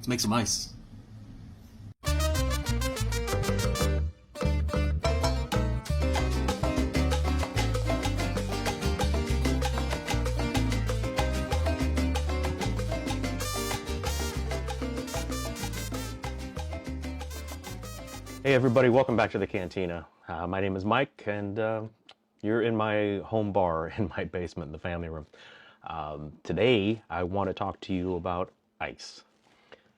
Let's make some ice. Hey everybody, welcome back to the Cantina. My name is Mike, and you're in my home bar in my basement in the family room. Today, I want to talk to you about ice.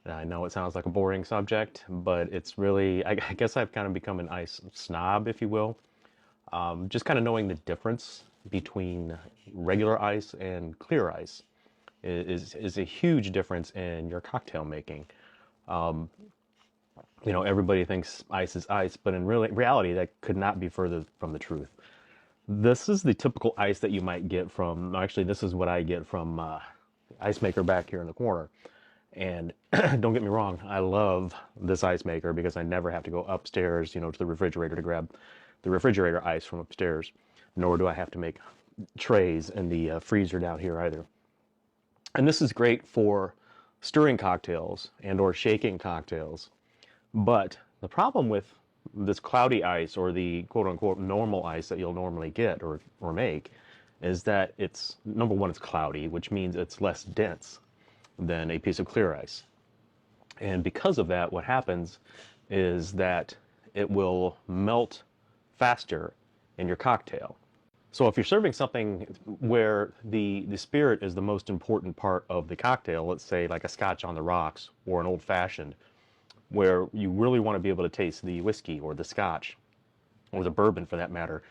I know it sounds like a boring subject, but it's really, I guess I've kind of become an ice snob, if you will. Just kind of knowing the difference between regular ice and clear ice is a huge difference in your cocktail making. You know, everybody thinks ice is ice, but in reality, that could not be further from the truth. This is the typical ice that you might get from, actually, this is what I get from ice maker back here in the corner. And don't get me wrong, I love this ice maker because I never have to go upstairs, you know, to the refrigerator to grab the refrigerator ice from upstairs, nor do I have to make trays in the freezer down here either. And this is great for stirring cocktails and or shaking cocktails. But the problem with this cloudy ice, or the quote-unquote normal ice that you'll normally get or make, is that it's, number one, it's cloudy, which means it's less dense than a piece of clear ice. And because of that, what happens is that it will melt faster in your cocktail. So if you're serving something where the spirit is the most important part of the cocktail, let's say like a scotch on the rocks or an old-fashioned, where you really want to be able to taste the whiskey or the scotch or the bourbon for that matter,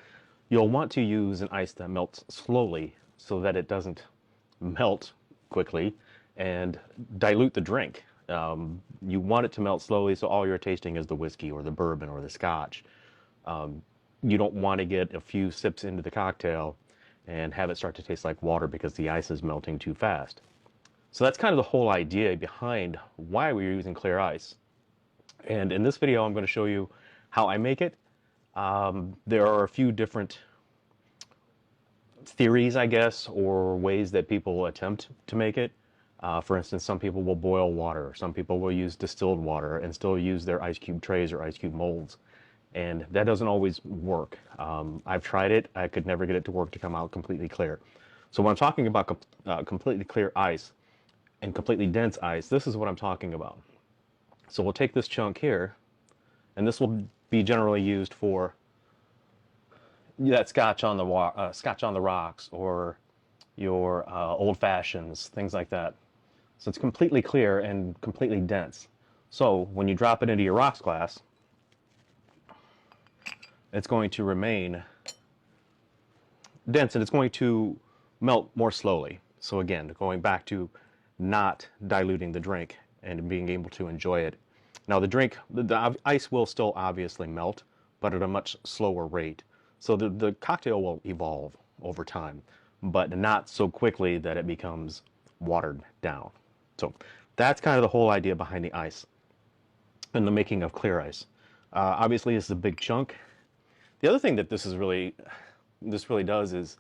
you'll want to use an ice that melts slowly so that it doesn't melt quickly and dilute the drink. You want it to melt slowly so all you're tasting is the whiskey or the bourbon or the scotch. You don't want to get a few sips into the cocktail and have it start to taste like water because the ice is melting too fast. So that's kind of the whole idea behind why we're using clear ice. And in this video, I'm going to show you how I make it. There are a few different theories, I guess, or ways that people attempt to make it. For instance, some people will boil water. Some people will use distilled water and still use their ice cube trays or ice cube molds. And that doesn't always work. I've tried it. I could never get it to work to come out completely clear. So when I'm talking about completely clear ice and completely dense ice, this is what I'm talking about. So we'll take this chunk here, and this will be generally used for that scotch on the rocks, or your old fashions, things like that. So it's completely clear and completely dense. So when you drop it into your rocks glass, it's going to remain dense and it's going to melt more slowly. So again, going back to not diluting the drink and being able to enjoy it. Now the ice will still obviously melt, but at a much slower rate. So the cocktail will evolve over time, but not so quickly that it becomes watered down. So that's kind of the whole idea behind the ice and the making of clear ice. Obviously, this is a big chunk. The other thing that this really does is,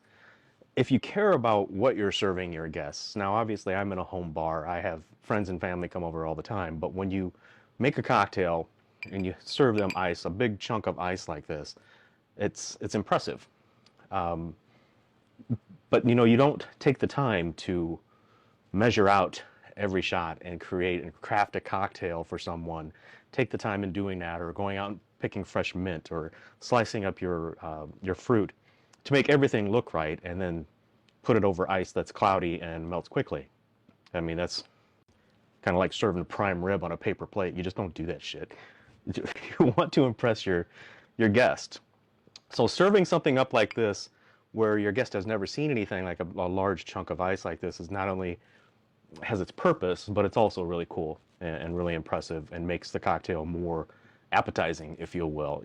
if you care about what you're serving your guests, now obviously I'm in a home bar, I have friends and family come over all the time, but when you make a cocktail and you serve them ice, a big chunk of ice like this, it's impressive. But you know, you don't take the time to measure out every shot and create and craft a cocktail for someone. Take the time in doing that, or going out and picking fresh mint, or slicing up your fruit to make everything look right, and then put it over ice that's cloudy and melts quickly. I mean, that's kind of like serving prime rib on a paper plate. You just don't do that shit. You want to impress your guest. So serving something up like this, where your guest has never seen anything like a large chunk of ice like this, is not only has its purpose, but it's also really cool and really impressive, and makes the cocktail more appetizing, if you will.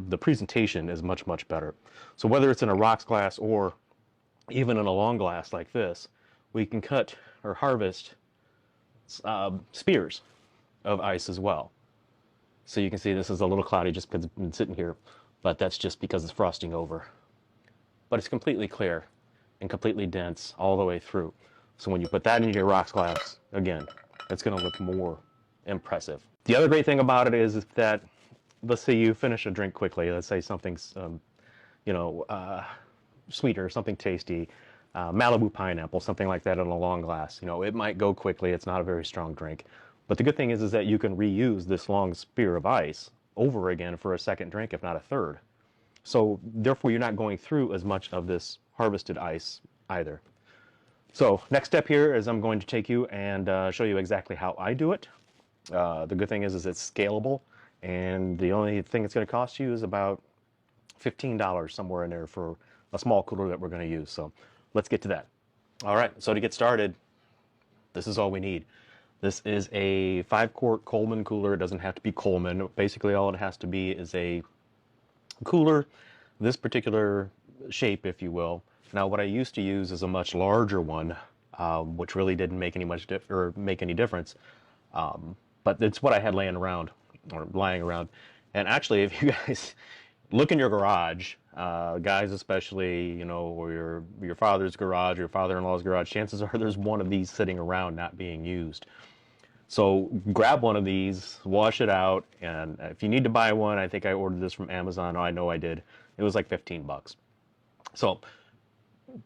The presentation is much, much better. So whether it's in a rocks glass or even in a long glass like this, we can cut or harvest spears of ice as well. So you can see this is a little cloudy just because it's been sitting here, but that's just because it's frosting over. But it's completely clear and completely dense all the way through. So when you put that into your rocks glass, again, it's going to look more impressive. The other great thing about it is that, let's say you finish a drink quickly. Let's say something's, you know, sweeter, something tasty, Malibu pineapple, something like that in a long glass. You know, it might go quickly. It's not a very strong drink. But the good thing is that you can reuse this long spear of ice over again for a second drink, if not a third. So therefore, you're not going through as much of this harvested ice either. So next step here is I'm going to take you and show you exactly how I do it. The good thing is it's scalable, and the only thing it's going to cost you is about $15 somewhere in there for a small cooler that we're going to use. So let's get to that. All right, so to get started, this is all we need. This is a 5-quart Coleman cooler. It doesn't have to be Coleman. Basically, all it has to be is a cooler, this particular shape, if you will. Now, what I used to use is a much larger one, which really didn't make any difference. But it's what I had lying around. And actually, if you guys look in your garage, guys especially, you know, or your father's garage, your father-in-law's garage, chances are there's one of these sitting around not being used. So grab one of these, wash it out, and if you need to buy one, I think I ordered this from Amazon. Oh, I know I did. It was like 15 bucks. So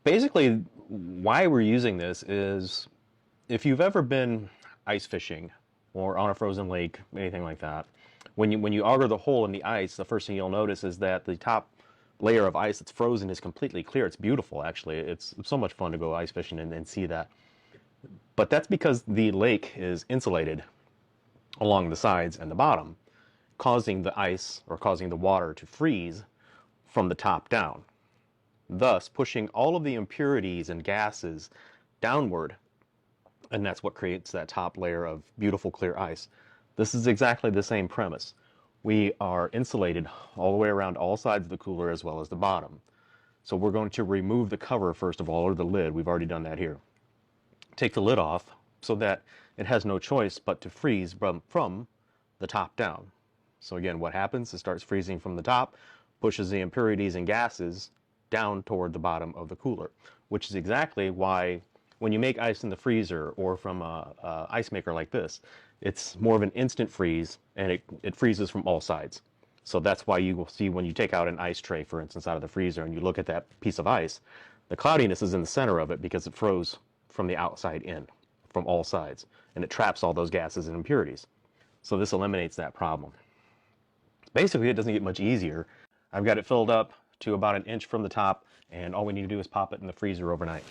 basically, why we're using this is if you've ever been ice fishing or on a frozen lake, anything like that, when you auger the hole in the ice, the first thing you'll notice is that the top layer of ice that's frozen is completely clear. It's beautiful, actually. It's so much fun to go ice fishing and see that. But that's because the lake is insulated along the sides and the bottom, causing the ice or causing the water to freeze from the top down, thus pushing all of the impurities and gases downward, and that's what creates that top layer of beautiful clear ice. This is exactly the same premise. We are insulated all the way around all sides of the cooler as well as the bottom. So we're going to remove the cover first of all, or the lid. We've already done that here. Take the lid off so that it has no choice but to freeze from the top down. So again, what happens? It starts freezing from the top, pushes the impurities and gases down toward the bottom of the cooler, which is exactly why when you make ice in the freezer or from a ice maker like this, it's more of an instant freeze, and it freezes from all sides. So that's why you will see when you take out an ice tray, for instance, out of the freezer and you look at that piece of ice, the cloudiness is in the center of it because it froze from the outside in, from all sides, and it traps all those gases and impurities. So this eliminates that problem. Basically, it doesn't get much easier. I've got it filled up to about 1 inch from the top, and all we need to do is pop it in the freezer overnight.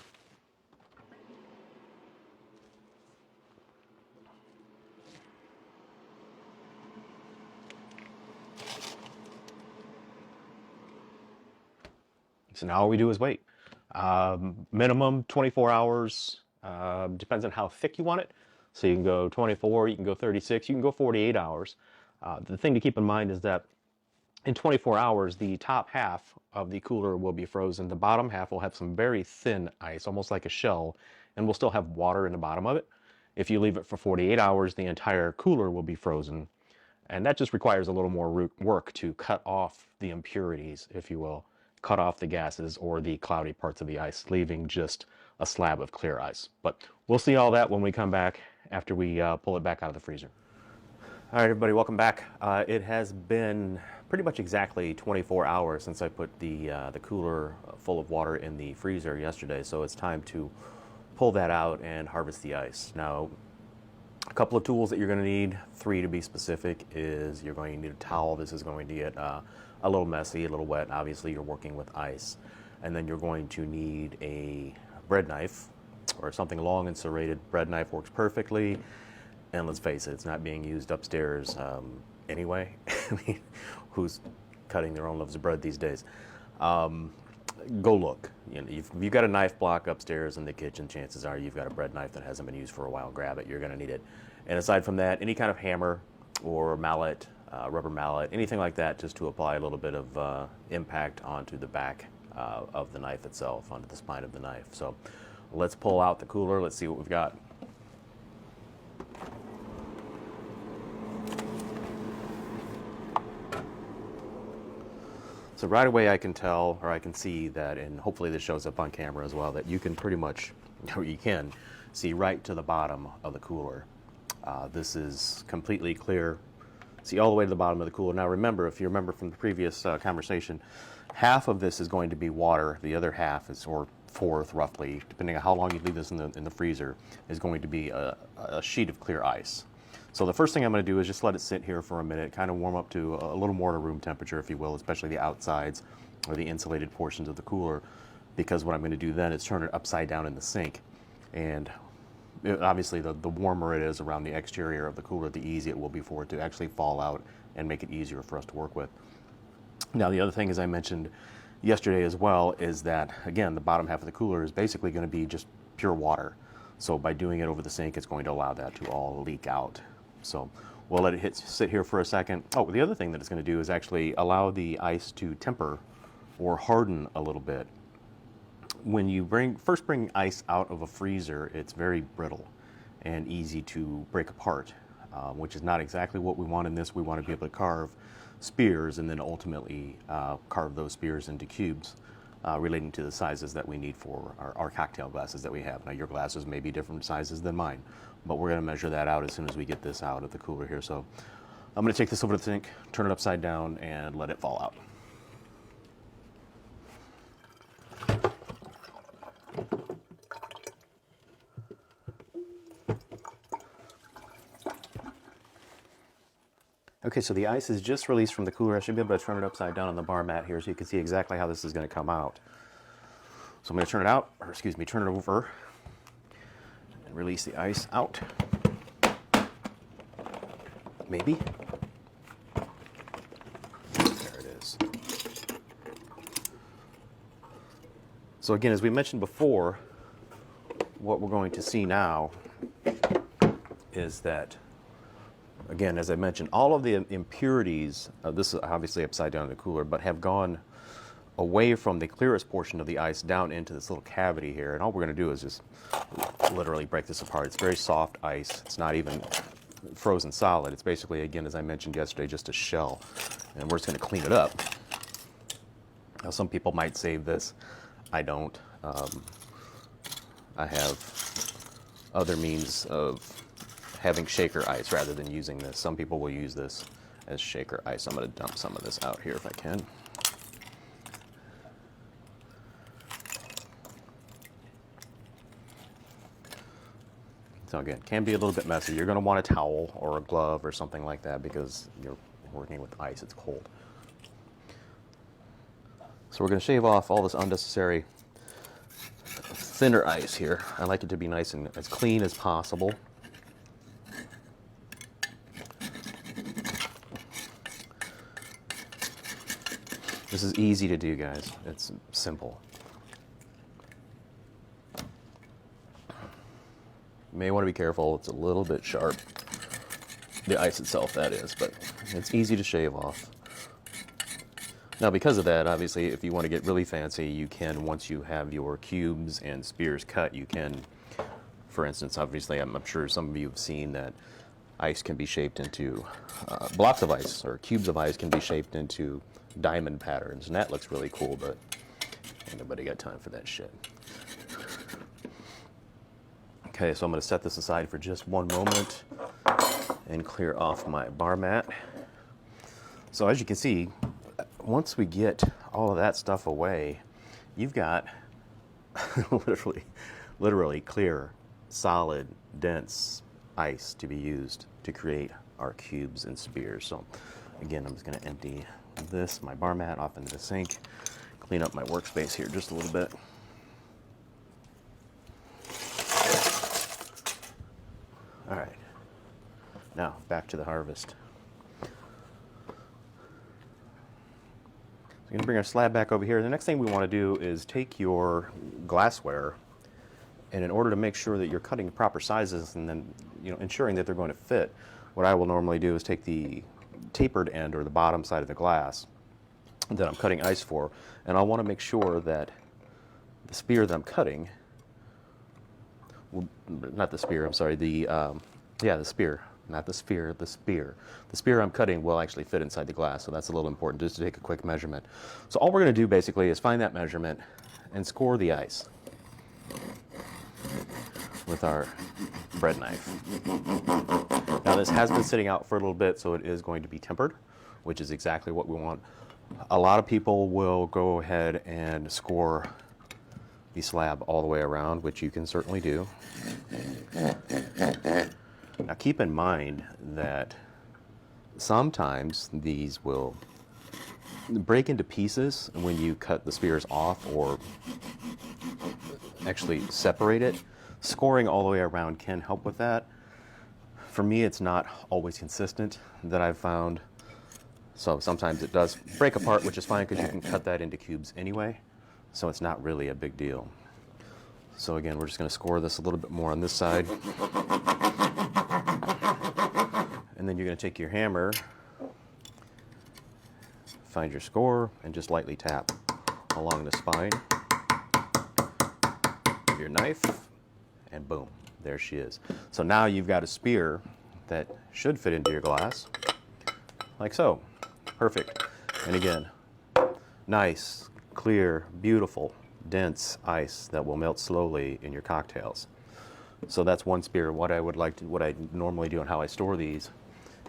So now all we do is wait. Minimum 24 hours, depends on how thick you want it. So you can go 24, you can go 36, you can go 48 hours. The thing to keep in mind is that in 24 hours, the top half of the cooler will be frozen. The bottom half will have some very thin ice, almost like a shell, and will still have water in the bottom of it. If you leave it for 48 hours, the entire cooler will be frozen. And that just requires a little more work to cut off the impurities, if you will, cut off the gases or the cloudy parts of the ice, leaving just a slab of clear ice. But we'll see all that when we come back after we pull it back out of the freezer. All right, everybody, welcome back. It has been pretty much exactly 24 hours since I put the cooler full of water in the freezer yesterday, so it's time to pull that out and harvest the ice. Now, a couple of tools that you're going to need, 3 to be specific, is you're going to need a towel. This is going to get a little messy, a little wet. Obviously, you're working with ice. And then you're going to need a bread knife or something long and serrated. Bread knife works perfectly. And let's face it, it's not being used upstairs anyway. I mean, who's cutting their own loaves of bread these days? Go look. You know, if you've got a knife block upstairs in the kitchen, chances are you've got a bread knife that hasn't been used for a while. Grab it. You're going to need it. And aside from that, any kind of hammer or mallet, rubber mallet, anything like that, just to apply a little bit of impact onto the back of the knife itself, onto the spine of the knife. So let's pull out the cooler. Let's see what we've got. So right away I can tell, or I can see that, and hopefully this shows up on camera as well, that you can pretty much, or you can see right to the bottom of the cooler. This is completely clear. See all the way to the bottom of the cooler. Now remember, if you remember from the previous conversation, half of this is going to be water. The other half is, or fourth roughly, depending on how long you leave this in the freezer, is going to be a sheet of clear ice. So the first thing I'm going to do is just let it sit here for a minute, kind of warm up to a little more to room temperature, if you will, especially the outsides or the insulated portions of the cooler, because what I'm going to do then is turn it upside down in the sink. And obviously the warmer it is around the exterior of the cooler, the easier it will be for it to actually fall out and make it easier for us to work with. Now the other thing, as I mentioned yesterday as well, is that again the bottom half of the cooler is basically going to be just pure water. So by doing it over the sink, it's going to allow that to all leak out. So we'll let it sit here for a second. Oh, the other thing that it's going to do is actually allow the ice to temper or harden a little bit. When you first bring ice out of a freezer, it's very brittle and easy to break apart, which is not exactly what we want in this. We want to be able to carve spears and then ultimately carve those spears into cubes relating to the sizes that we need for our cocktail glasses that we have. Now your glasses may be different sizes than mine, but we're going to measure that out as soon as we get this out of the cooler here. So I'm going to take this over to the sink, turn it upside down, and let it fall out. Okay, so the ice is just released from the cooler. I should be able to turn it upside down on the bar mat here so you can see exactly how this is going to come out. So I'm going to turn it out, or excuse me, turn it over and release the ice out. Maybe. There it is. So again, as we mentioned before, what we're going to see now is that, again, as I mentioned, all of the impurities, this is obviously upside down in the cooler, but have gone away from the clearest portion of the ice down into this little cavity here. And all we're going to do is just literally break this apart. It's very soft ice. It's not even frozen solid. It's basically, again, as I mentioned yesterday, just a shell. And we're just going to clean it up. Now, some people might save this. I don't. I have other means of having shaker ice rather than using this. Some people will use this as shaker ice. I'm going to dump some of this out here if I can. So again, can be a little bit messy. You're going to want a towel or a glove or something like that because you're working with ice. It's cold. So we're going to shave off all this unnecessary thinner ice here. I like it to be nice and as clean as possible. This is easy to do, guys. It's simple. You may want to be careful. It's a little bit sharp. The ice itself, that is, but it's easy to shave off. Now, because of that, obviously, if you want to get really fancy, you can, once you have your cubes and spears cut, you can, for instance, obviously, I'm sure some of you have seen that ice can be shaped into, blocks of ice or cubes of ice can be shaped into diamond patterns, and that looks really cool, but ain't nobody got time for that shit. Okay, so I'm going to set this aside for just one moment and clear off my bar mat. So as you can see, once we get all of that stuff away, you've got literally clear, solid, dense ice to be used to create our cubes and spears. So again, I'm just going to empty this, my bar mat, off into the sink, clean up my workspace here just a little bit. All right, now back to the harvest. We're going to bring our slab back over here. The next thing we want to do is take your glassware, and in order to make sure that you're cutting the proper sizes and then ensuring that they're going to fit, what I will normally do is take the tapered end or the bottom side of the glass that I'm cutting ice for, and I want to make sure that the spear that I'm cutting, not the spear, I'm sorry, the spear, not the sphere, the spear. The spear I'm cutting will actually fit inside the glass, so that's a little important just to take a quick measurement. So all we're going to do basically is find that measurement and score the ice. with our bread knife. Now this has been sitting out for a little bit, so it is going to be tempered, which is exactly what we want. A lot of people will go ahead and score the slab all the way around, which you can certainly do. Now keep in mind that sometimes these will break into pieces when you cut the spears off or actually separate it. Scoring all the way around can help with that. For me, it's not always consistent that I've found. So sometimes it does break apart, which is fine because you can cut that into cubes anyway. So it's not really a big deal. So again, we're just going to score this a little bit more on this side. And then you're going to take your hammer, find your score, and just lightly tap along the spine of your knife, and boom, there she is. So now you've got a spear that should fit into your glass, like so. Perfect. And again, nice, clear, beautiful, dense ice that will melt slowly in your cocktails. So that's one spear. What I normally do and how I store these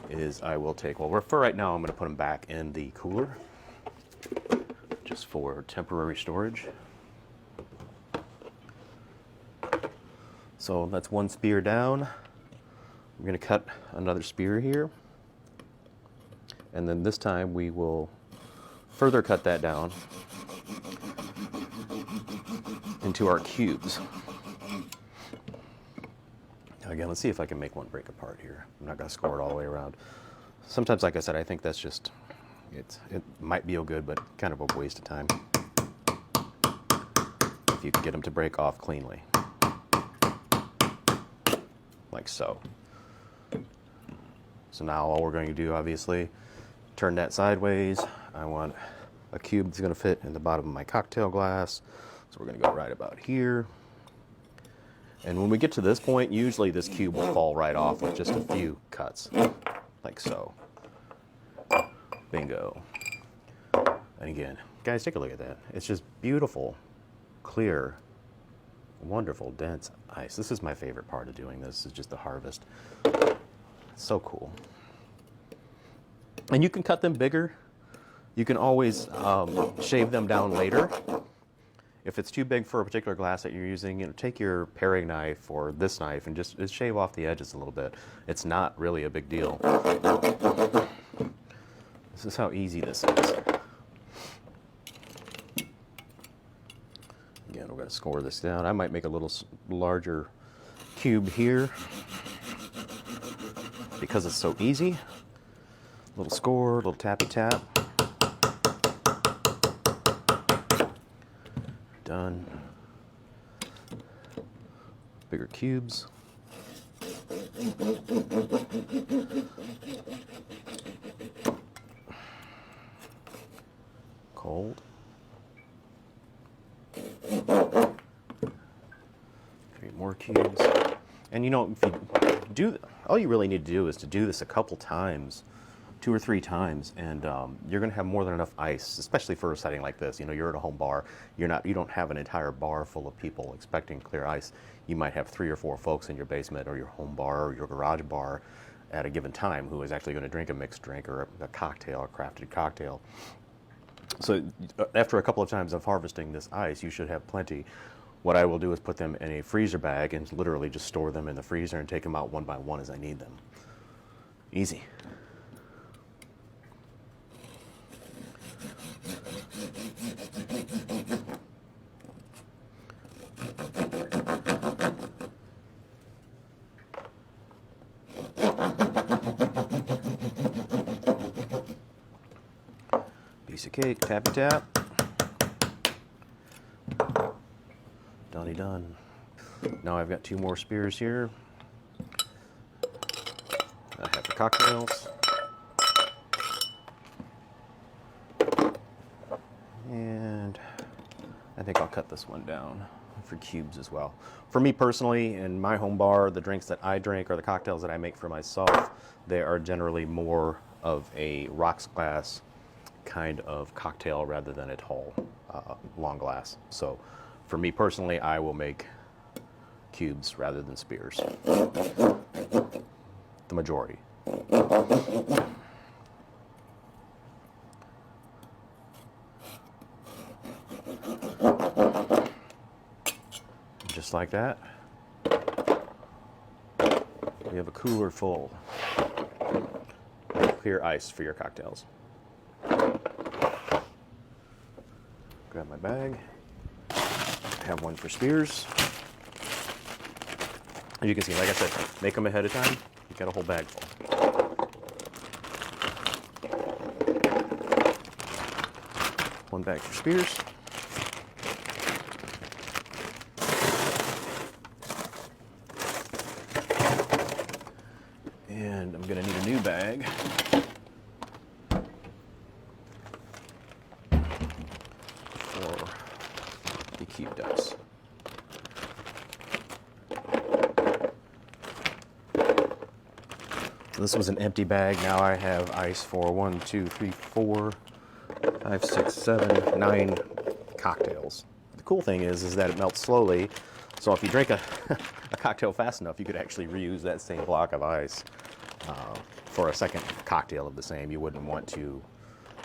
is I will take, well, for right now, I'm going to put them back in the cooler just for temporary storage. So that's one spear down. I'm going to cut another spear here. And then this time we will further cut that down into our cubes. Now again, let's see if I can make one break apart here. I'm not going to score it all the way around. Sometimes, like I said, I think that's just, it might be good, but kind of a waste of time if you can get them to break off cleanly. Like so. So now all we're going to do, obviously, turn that sideways. I want a cube that's going to fit in the bottom of my cocktail glass. So we're going to go right about here. And when we get to this point, usually this cube will fall right off with just a few cuts, like so. Bingo. And again, guys, take a look at that. It's just beautiful, clear, wonderful, dense ice. This is my favorite part of doing this, is just the harvest. It's so cool. And you can cut them bigger. You can always shave them down later. If it's too big for a particular glass that you're using, take your paring knife or this knife and just shave off the edges a little bit. It's not really a big deal. This is how easy this is. Again, we're going to score this down. I might make a little larger cube here because it's so easy. Little score, little tappy tap. Done. Bigger cubes. Cold. Create more cubes. And you know, if you do, all you really need to do is to do this a couple times, 2 or 3 times, and you're going to have more than enough ice, especially for a setting like this. You know, you're at a home bar. You don't have an entire bar full of people expecting clear ice. You might have 3 or 4 folks in your basement or your home bar or your garage bar at a given time who is actually going to drink a mixed drink or a cocktail, a crafted cocktail. So after a couple of times of harvesting this ice, you should have plenty. What I will do is put them in a freezer bag and literally just store them in the freezer and take them out one by one as I need them. Easy. Piece of cake, tappy tap. Donny done. Now I've got 2 more spears here. I have for cocktails. And I think I'll cut this one down for cubes as well. For me personally, in my home bar, the drinks that I drink or the cocktails that I make for myself, they are generally more of a rocks glass kind of cocktail rather than a tall, long glass. So for me personally, I will make cubes rather than spheres. The majority. Just like that, we have a cooler full of clear ice for your cocktails. Grab my bag. I have one for spheres. As you can see, like I said, make them ahead of time. You got a whole bag full. One bag for spheres. And I'm going to need a new bag for the cube dice. This was an empty bag. Now I have ice for 1, 2, 3, 4, 5, 6, 7, 9 cocktails. The cool thing is that it melts slowly. So if you drink a cocktail fast enough, you could actually reuse that same block of ice for a second cocktail of the same. You wouldn't want to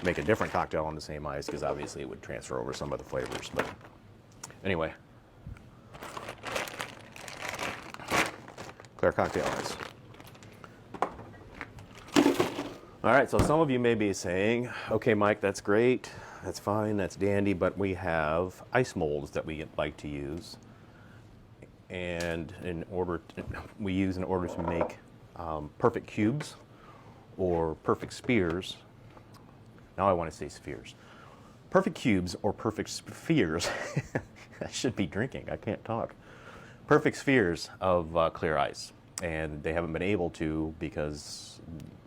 make a different cocktail on the same ice because obviously it would transfer over some of the flavors. But anyway, clear cocktail ice. All right, so some of you may be saying, okay, Mike, that's great, that's fine, that's dandy, but we have ice molds that we like to use. And we use in order to make perfect cubes or perfect spheres. Now I want to say spheres. Perfect cubes or perfect spheres. I should be drinking, I can't talk. Perfect spheres of clear ice. And they haven't been able to because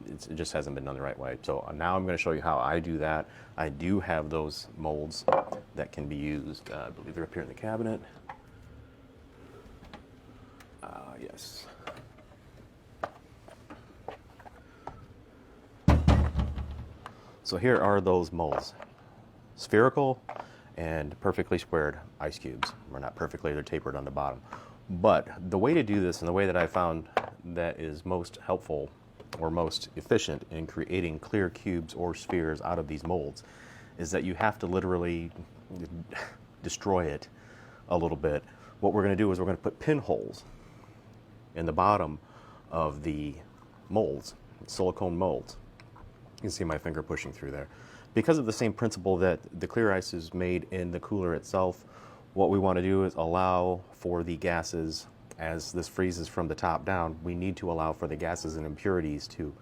it just hasn't been done the right way. So now I'm going to show you how I do that. I do have those molds that can be used. I believe they're up here in the cabinet. Yes. So here are those molds. Spherical and perfectly squared ice cubes. Or not perfectly, they're tapered on the bottom. But the way to do this, and the way that I found that is most helpful or most efficient in creating clear cubes or spheres out of these molds, is that you have to literally destroy it a little bit. What we're going to do is we're going to put pinholes in the bottom of the molds, silicone molds. You can see my finger pushing through there. Because of the same principle that the clear ice is made in the cooler itself, what we want to do is allow for the gases, as this freezes from the top down, we need to allow for the gases and impurities to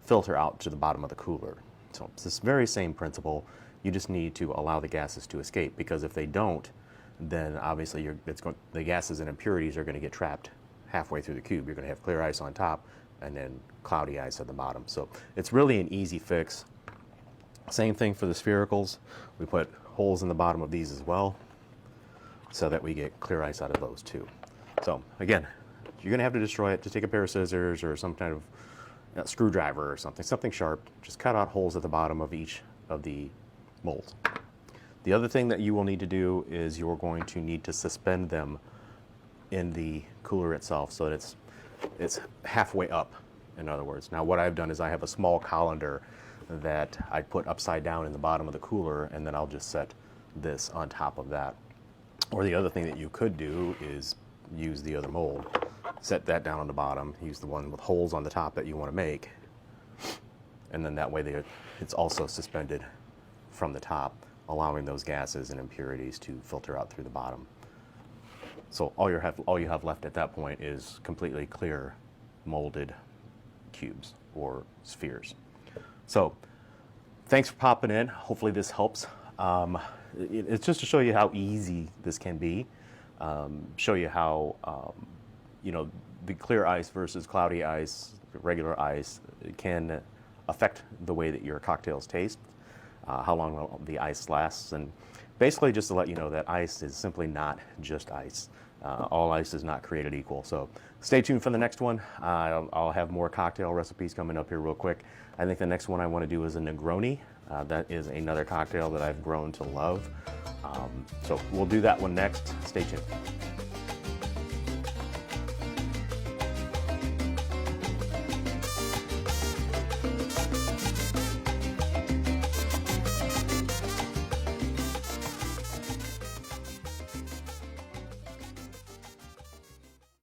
filter out to the bottom of the cooler. So it's this very same principle, you just need to allow the gases to escape, because if they don't, then obviously the gases and impurities are going to get trapped halfway through the cube. You're going to have clear ice on top and then cloudy ice at the bottom. So it's really an easy fix. Same thing for the sphericals. We put holes in the bottom of these as well so that we get clear ice out of those too. So again, you're going to have to destroy it. Just take a pair of scissors or some kind of screwdriver or something sharp. Just cut out holes at the bottom of each of the molds. The other thing that you will need to do is you're going to need to suspend them in the cooler itself so that it's halfway up, in other words. Now what I've done is I have a small colander that I put upside down in the bottom of the cooler, and then I'll just set this on top of that. Or the other thing that you could do is use the other mold, set that down on the bottom, use the one with holes on the top that you want to make, and then that way it's also suspended from the top, allowing those gases and impurities to filter out through the bottom. So all you have left at that point is completely clear molded cubes or spheres. So thanks for popping in. Hopefully this helps. It's just to show you how easy this can be. Show you how the clear ice versus cloudy ice, regular ice, can affect the way that your cocktails taste, how long the ice lasts, and basically just to let you know that ice is simply not just ice. All ice is not created equal. So stay tuned for the next one. I'll have more cocktail recipes coming up here real quick. I think the next one I want to do is a Negroni. That is another cocktail that I've grown to love. So we'll do that one next. Stay tuned.